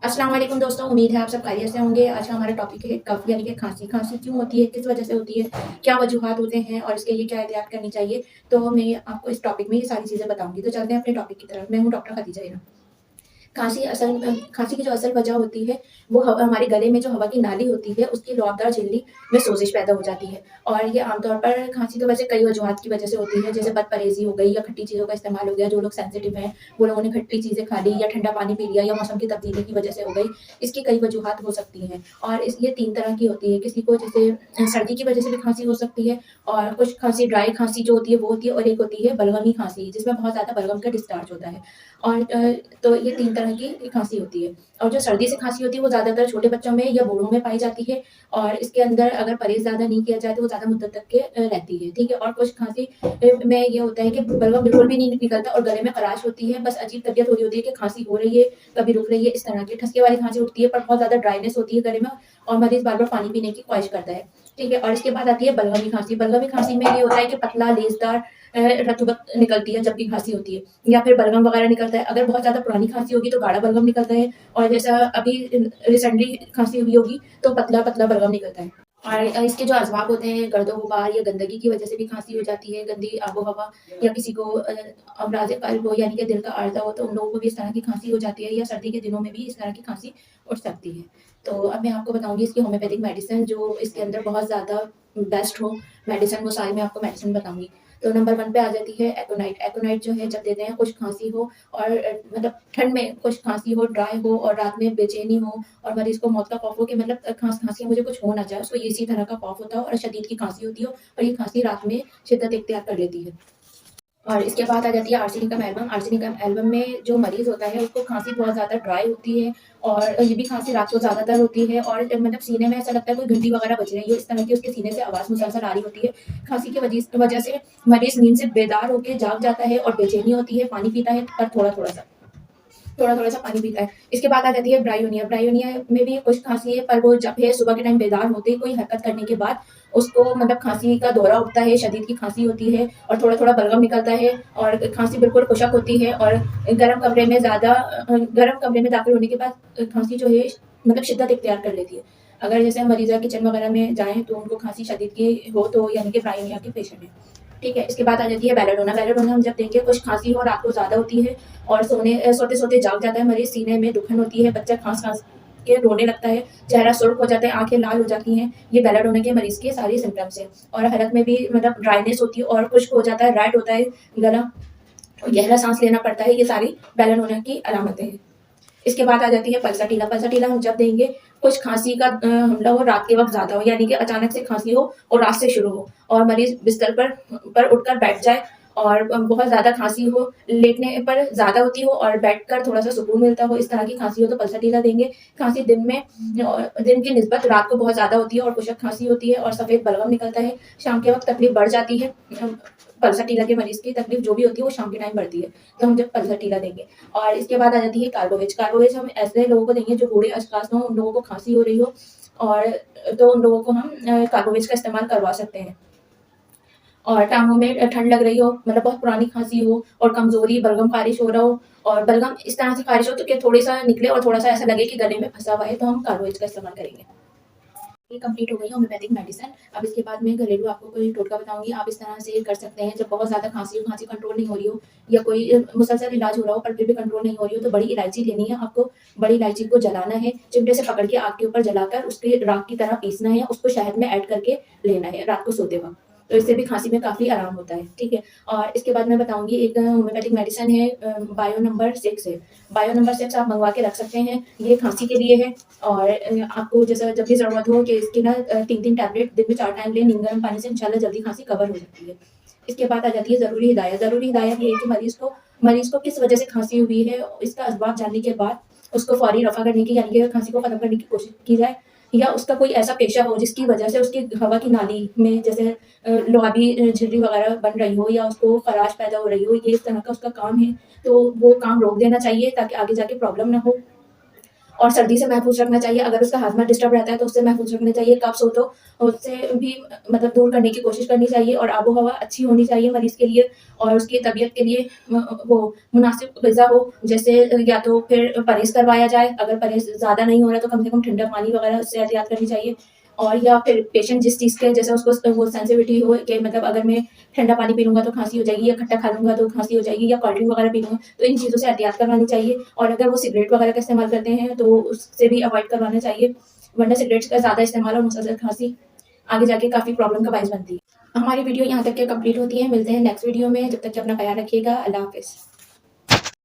अस्सलाम वालेकुम दोस्तों, उम्मीद है आप सब खैरियत से होंगे। आज का हमारा टॉपिक है कफ यानी कि खाँसी। खाँसी क्यों होती है, किस वजह से होती है, क्या वजूहात होते हैं और इसके लिए क्या एहतियात करनी चाहिए। तो मैं आपको इस टॉपिक में ये सारी चीज़ें बताऊँगी। तो चलते हैं अपने टॉपिक की तरफ। मैं हूँ डॉक्टर खदीजा इरा। खाँसी की जो असल वजह होती है, वो हमारे गले में जो हवा की नाली होती है, उसकी रौंददार झिल्ली में सोज़िश पैदा हो जाती है। और ये आमतौर पर खाँसी तो वैसे कई वजूहात की वजह से होती है, जैसे बदपरहेज़ी हो गई या खट्टी चीज़ों का इस्तेमाल हो गया। जो लोग सेंसिटिव हैं, वो लोगों ने खट्टी चीज़ें खा ली या ठंडा पानी पी लिया या मौसम की तब्दीली की वजह से हो गई। इसकी कई वजूहात हो सकती हैं और ये 3 तरह की होती है। किसी को जैसे सर्दी की वजह से भी खाँसी हो सकती है और कुछ खाँसी ड्राई खाँसी जो होती है वो होती है और एक होती है बलगमी खाँसी, जिसमें बहुत ज़्यादा बलगम का डिस्चार्ज होता है। और तो ये 3 तरह की खाँसी होती है और जो सर्दी से खाँसी होती है वो ज़्यादातर छोटे बच्चों में या बूढ़ों में पाई जाती है और इसके अंदर अगर परहेज़ ज़्यादा नहीं किया जाए तो वो ज़्यादा मुद्दत तक के रहती है, ठीक है? और कुछ खाँसी में ये होता है कि बलगम बिल्कुल भी नहीं निकलता और गले में खराश होती है, बस अजीब तबीयत हो रही होती है कि खाँसी हो रही है, कभी रुक रही है, इस तरह की ठसके वाली खाँसी उठती है पर बहुत ज़्यादा ड्राइनेस होती है गले में और मरीज़ बार-बार पानी पीने की ख्वाहिश करता है, ठीक है? और इसके बाद आती है बलगमी खाँसी। बलगमी खाँसी में ये होता है कि पतला लेसदार रतुबत निकलती है जब भी खाँसी होती है या फिर बलगम वगैरह निकलता है। अगर बहुत ज़्यादा पुरानी खाँसी होगी तो गाढ़ा बलगम निकलता है और जैसा अभी रिसेंटली खाँसी हुई होगी तो पतला-पतला बलगम निकलता है। और इसके जो असबाब होते हैं गर्दो-गुबार या गंदगी की वजह से भी खाँसी हो जाती है, गंदी आबो-हवा या किसी को अमराज़ क़ल्ब हो यानी कि दिल का आर्ज़ा हो तो उन लोगों को भी इस तरह की खाँसी हो जाती है या सर्दी के दिनों में भी इस तरह की खाँसी उठ सकती है। तो अब मैं आपको बताऊँगी इसकी होम्योपैथिक मेडिसिन जो इसके अंदर बहुत ज़्यादा बेस्ट हो मेडिसिन वो सारी मैं आपको मेडिसिन बताऊँगी। तो नंबर 1 पे आ जाती है एकोनाइट। एकोनाइट जो है जब देते हैं कुछ खाँसी हो और मतलब ठंड में कुछ खाँसी हो, ड्राई हो और रात में बेचैनी हो और मरीज़ को मौत का खौफ हो कि मतलब खाँसी मुझे कुछ हो ना जाए, उसको इसी तरह का खौफ होता हो और शदीद की खाँसी होती हो और ये खाँसी रात में शिद्दत इख्तियार कर लेती है। और इसके बाद आ जाती है आर्सेनिकम एल्बम। आर्सेनिकम एल्बम में जो मरीज़ होता है उसको खाँसी बहुत ज़्यादा ड्राई होती है और ये भी खाँसी रात को ज़्यादातर होती है और मतलब सीने में ऐसा लगता है कोई घंटी वगैरह बज रही है, इस तरह की उसके सीने से आवाज़ मुसलसल आ रही होती है। खाँसी की वजह से मरीज़ नींद से बेदार होके जाग जाता है और बेचैनी होती है, पानी पीता है पर थोड़ा-थोड़ा सा। थोड़ा-थोड़ा सा पानी पीता है। इसके बाद आ जाती है ब्रायोनिया। ब्रायोनिया में भी कुछ खाँसी है पर वो जब है सुबह के टाइम बेदार होते ही कोई हरकत करने के बाद उसको मतलब खाँसी का दौरा उठता है, शदीद की खाँसी होती है और थोड़ा-थोड़ा बलगम निकलता है और खाँसी बिल्कुल खुशक होती है और गर्म कमरे में दाखिल होने के बाद खाँसी जो है मतलब शिद्दत इख्तियार कर लेती है। अगर जैसे मरीज़ा किचन वगैरह में जाएँ तो उनको खाँसी शदीद की हो तो यानी कि ब्रायोनिया के पेशेंट हैं। ठीक है? इसके बाद आ जाती है बेलाडोना। बेलाडोना हम जब देंगे कुछ खाँसी हो रात को ज़्यादा होती है और सोते-सोते जाग जाता है मरीज़, सीने में दुखन होती है, बच्चा खाँस-खाँस के रोने लगता है, चेहरा सुर्ख हो जाता है, आँखें लाल हो जाती हैं, ये बेलाडोना के मरीज़ के सारे सिम्पटम्स हैं। और हलक में भी मतलब ड्राइनेस होती है और खुश्क हो जाता है, रेड होता है गला, गहरा साँस लेना पड़ता है, ये सारी बेलाडोना की अलामतें हैं। इसके बाद आ जाती है पल्साटीला। पल्साटीला हम जब देंगे कुछ खाँसी का हमला हो रात के वक़्त ज़्यादा हो यानी कि अचानक से खाँसी हो और रात से शुरू हो और मरीज़ बिस्तर पर उठकर बैठ जाए और बहुत ज़्यादा खाँसी हो, लेटने पर ज़्यादा होती हो और बैठकर थोड़ा-सा सुकून मिलता हो, इस तरह की खाँसी हो तो पल्साटीला देंगे। खाँसी दिन की निस्बत रात को बहुत ज़्यादा होती है और खुशक खाँसी होती है और सफ़ेद बलगम निकलता है, शाम के वक़्त तकलीफ़ बढ़ जाती है। पल्साटीला के मरीज़ की तकलीफ़ जो भी होती है वो शाम के टाइम बढ़ती है, तो हम जब पल्साटीला देंगे। और इसके बाद आ जाती है कार्बोवेज। कार्बोवेज हम ऐसे लोगों को देंगे जो बूढ़े अशख़ास हों, उन लोगों को खाँसी हो रही हो और तो उन लोगों को हम कार्बोवेज का इस्तेमाल करवा सकते हैं। और टाँगों में ठंड लग रही हो, मतलब बहुत पुरानी खाँसी हो और कमज़ोरी, बलगम ख़ारिश हो रहा हो और बलगम इस तरह से ख़ारिश हो तो कि थोड़ा-सा निकले और थोड़ा-सा ऐसा लगे कि गले में फँसा हुआ है, तो हम कार्बोवेज का इस्तेमाल करेंगे। ये कंप्लीट हो गई होम्योपैथिक मेडिसिन। अब इसके बाद मैं घरेलू आपको कोई टोटका बताऊँगी, आप इस तरह से कर सकते हैं जब बहुत ज़्यादा खाँसी हो, खाँसी कंट्रोल नहीं हो रही हो या कोई मुसलसल इलाज हो रहा हो पर फिर भी कंट्रोल नहीं हो रही हो, तो बड़ी इलायची लेनी है आपको। बड़ी इलायची को जलाना है, चिमटे से पकड़ के आग के ऊपर जलाकर उसके राख की तरह पीसना है, उसको शहद में ऐड करके लेना है रात को सोते वक़्त। तो इससे भी खाँसी में काफ़ी आराम होता है, ठीक है? और इसके बाद मैं बताऊँगी एक होम्योपैथिक मेडिसिन है बायो नंबर 6 है। बायो नंबर 6 आप मँगवा के रख सकते हैं, ये खाँसी के लिए है और आपको जैसा जब भी ज़रूरत हो कि इसकी ना 3-3 टैबलेट दिन में 4 टाइम लें, नीम गर्म पानी से इंशाल्लाह जल्दी खाँसी कवर हो सकती है। इसके बाद आ जाती है ज़रूरी हिदायत। ज़रूरी हिदायत ये है कि मरीज़ को किस वजह से खाँसी हुई है, इसका असबाब जानने के बाद उसको फ़ौरी रफ़ा करने की यानी कि खाँसी को ख़त्म करने की कोशिश की जाए या उसका कोई ऐसा पेशा हो जिसकी वजह से उसकी हवा की नाली में जैसे लुआबी झिल्ली वग़ैरह बन रही हो या उसको ख़राश पैदा हो रही हो, ये इस तरह का उसका काम है, तो वो काम रोक देना चाहिए ताकि आगे जाके प्रॉब्लम ना हो। और सर्दी से महफूज़ रखना चाहिए। अगर उसका हाज़मा डिस्टर्ब रहता है तो उससे महफूज़ रखना चाहिए। कब्ज़ हो तो उससे भी मतलब दूर करने की कोशिश करनी चाहिए और आबो-हवा अच्छी होनी चाहिए मरीज़ के लिए और उसकी तबीयत के लिए वो मुनासिब ग़िज़ा हो। जैसे या तो फिर परहेज़ करवाया जाए, अगर परहेज़ ज़्यादा नहीं हो रहा है तो कम से कम ठंडा पानी वग़ैरह से एहतियात करनी चाहिए। और या फिर पेशेंट जिस चीज़ के जैसे उसको वो सेंसिटिविटी हो कि मतलब अगर मैं ठंडा पानी पी लूँगा तो खाँसी हो जाएगी या खट्टा खा लूँगा तो खाँसी हो जाएगी या कोल्ड ड्रिंक वग़ैरह पी लूँगा, तो इन चीज़ों से एहतियात करवानी चाहिए। और अगर वो सिगरेट वग़ैरह का इस्तेमाल करते हैं तो उससे भी अवॉइड करवाना चाहिए, वरना सिगरेट्स का ज़्यादा इस्तेमाल और मुसलसल खाँसी आगे जाके काफ़ी प्रॉब्लम का बायस बनती है। हमारी वीडियो यहाँ तक के कंप्लीट होती है, मिलते हैं नेक्स्ट वीडियो में, जब तक कि अपना ख़्याल रखिएगा। अल्लाह हाफ़िज़।